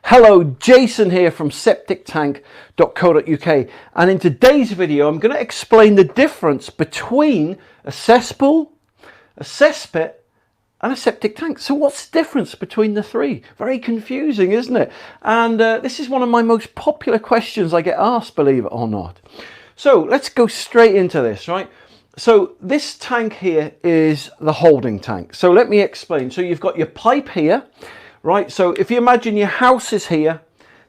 Hello, Jason here from septictank.co.uk, and in today's video I'm going to explain the difference between a cesspool, a cesspit and a septic tank. So what's the difference between the three? Very confusing, isn't it? And this is one of my most popular questions I get asked, believe it or not. So let's go straight into this, right? So this tank here is the holding tank. So let me explain. So you've got your pipe here, right? So if you imagine your house is here,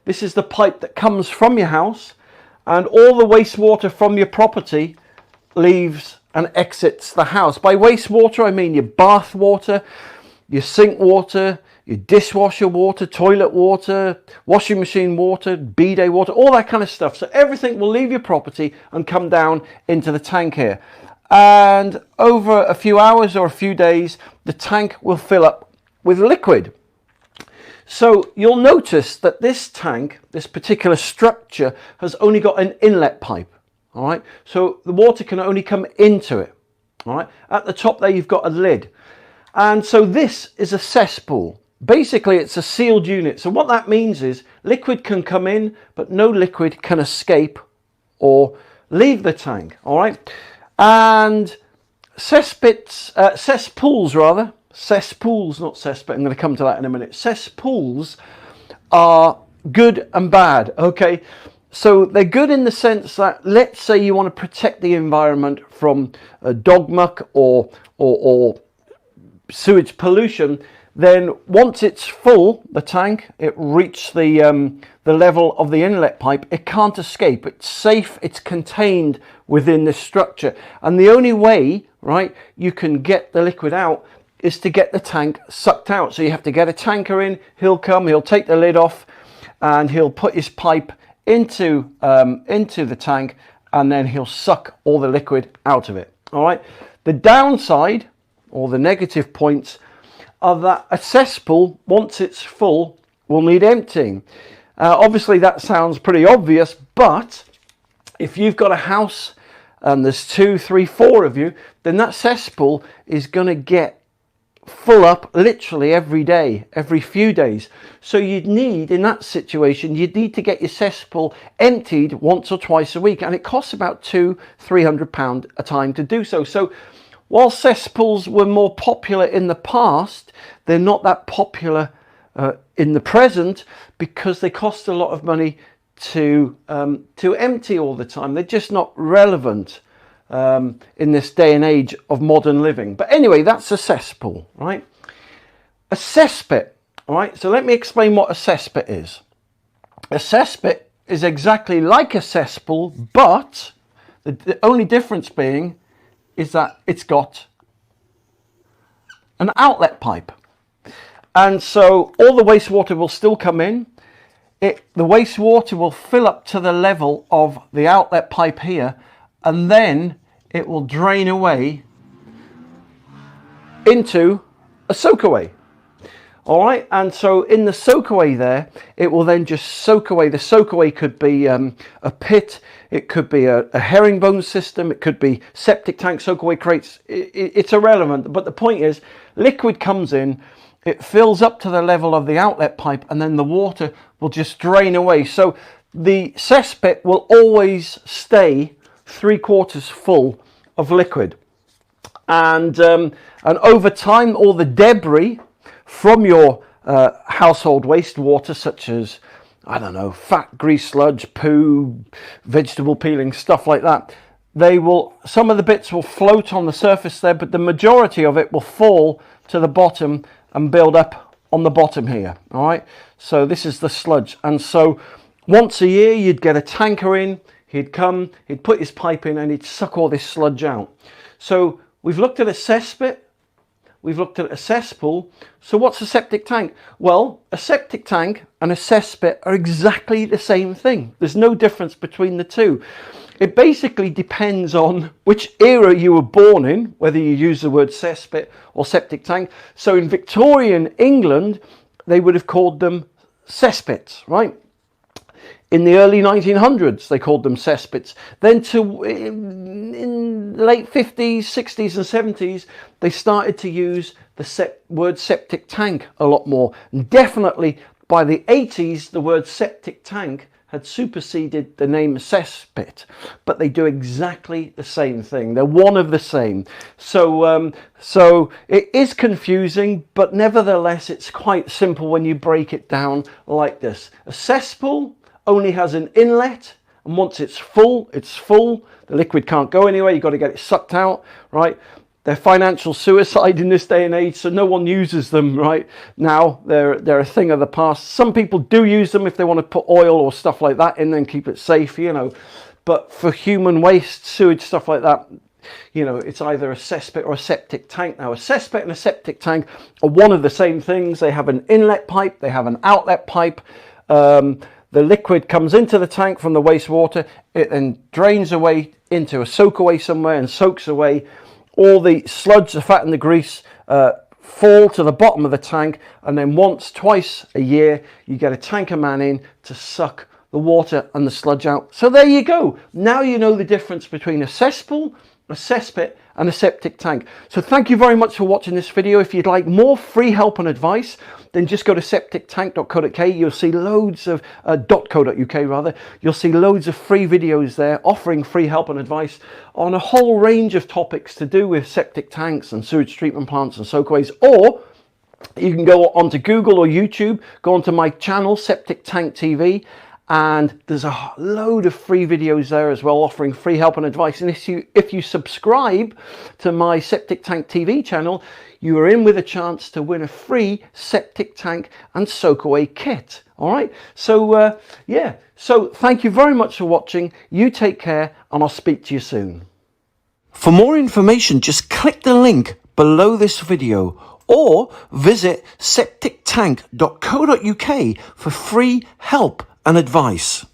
this is the pipe that comes from your house, and all the wastewater from your property leaves and exits the house. By wastewater, I mean your bath water, your sink water, your dishwasher water, toilet water, washing machine water, bidet water, all that kind of stuff. So everything will leave your property and come down into the tank here. And over a few hours or a few days, the tank will fill up with liquid. So you'll notice that this tank, this particular structure, has only got an inlet pipe. All right, so the water can only come into it. All right, at the top there you've got a lid, and so this is a cesspool. Basically it's a sealed unit. So what that means is liquid can come in, but no liquid can escape or leave the tank. All right, and cesspits, cesspools, not cesspit. I'm going to come to that in a minute. Cesspools are good and bad. Okay. So they're good in the sense that, let's say you want to protect the environment from dog muck or sewage pollution, then once it's full, the tank, it reaches the level of the inlet pipe, it can't escape. It's safe, it's contained within this structure. And the only way, right, you can get the liquid out is to get the tank sucked out. So you have to get a tanker in, he'll come, he'll take the lid off, and he'll put his pipe into the tank, and then he'll suck all the liquid out of it. All right, the downside or the negative points are that a cesspool, once it's full, will need emptying. Obviously that sounds pretty obvious, but if you've got a house and there's 2, 3, 4 of you, then that cesspool is going to get full up literally every day, every few days. So you'd need, in that situation, you'd need to get your cesspool emptied once or twice a week, and it costs about £200-300 a time to do so. So while cesspools were more popular in the past, they're not that popular in the present, because they cost a lot of money to empty all the time. They're just not relevant in this day and age of modern living. But anyway, that's a cesspool, right? A cesspit, all right? So let me explain what a cesspit is. A cesspit is exactly like a cesspool, but the only difference being is that it's got an outlet pipe. And so all the wastewater will still come in. The wastewater will fill up to the level of the outlet pipe here, and then it will drain away into a soakaway. All right, and so in the soakaway there, it will then just soak away. The soakaway could be a pit, it could be a herringbone system, it could be septic tank soakaway crates. It's irrelevant, but the point is, liquid comes in, it fills up to the level of the outlet pipe, and then the water will just drain away. So the cesspit will always stay 3/4 full of liquid, and over time, all the debris from your household wastewater, such as, I don't know, fat, grease, sludge, poo, vegetable peeling, stuff like that, some of the bits will float on the surface there, but the majority of it will fall to the bottom and build up on the bottom here. All right, so this is the sludge. And so once a year you'd get a tanker in, he'd come, he'd put his pipe in, and he'd suck all this sludge out. So we've looked at a cesspit, we've looked at a cesspool. So what's a septic tank? Well, a septic tank and a cesspit are exactly the same thing. There's no difference between the two. It basically depends on which era you were born in, whether you use the word cesspit or septic tank. So in Victorian England, they would have called them cesspits, right? In the early 1900s, they called them cesspits. Then in the late 50s, 60s and 70s, they started to use the word septic tank a lot more. And definitely by the 80s, the word septic tank had superseded the name cesspit, but they do exactly the same thing. They're one of the same. So it is confusing, but nevertheless, it's quite simple when you break it down like this. A cesspool only has an inlet, and once it's full, it's full. The liquid can't go anywhere. You've got to get it sucked out, right? They're financial suicide in this day and age, so no one uses them right now. They're a thing of the past. Some people do use them if they want to put oil or stuff like that in and keep it safe, you know. But for human waste, sewage, stuff like that, you know, it's either a cesspit or a septic tank. Now, a cesspit and a septic tank are one of the same things. They have an inlet pipe, they have an outlet pipe. The liquid comes into the tank from the wastewater. It then drains away into a soak away somewhere and soaks away. All the sludge, the fat and the grease fall to the bottom of the tank, and then twice a year, you get a tanker man in to suck the water and the sludge out. So there you go. Now you know the difference between a cesspool, a cesspit, and a septic tank. So thank you very much for watching this video. If you'd like more free help and advice, then just go to septictank.co.uk. You'll see loads of .co.uk rather. You'll see loads of free videos there offering free help and advice on a whole range of topics to do with septic tanks and sewage treatment plants and soakaways. Or you can go onto Google or YouTube, go onto my channel, Septic Tank TV, and there's a load of free videos there as well offering free help and advice. And if you subscribe to my Septic Tank TV channel, you are in with a chance to win a free septic tank and soakaway kit. All right, so yeah, so thank you very much for watching. You take care, and I'll speak to you soon. For more information, just click the link below this video or visit septictank.co.uk for free help and advice.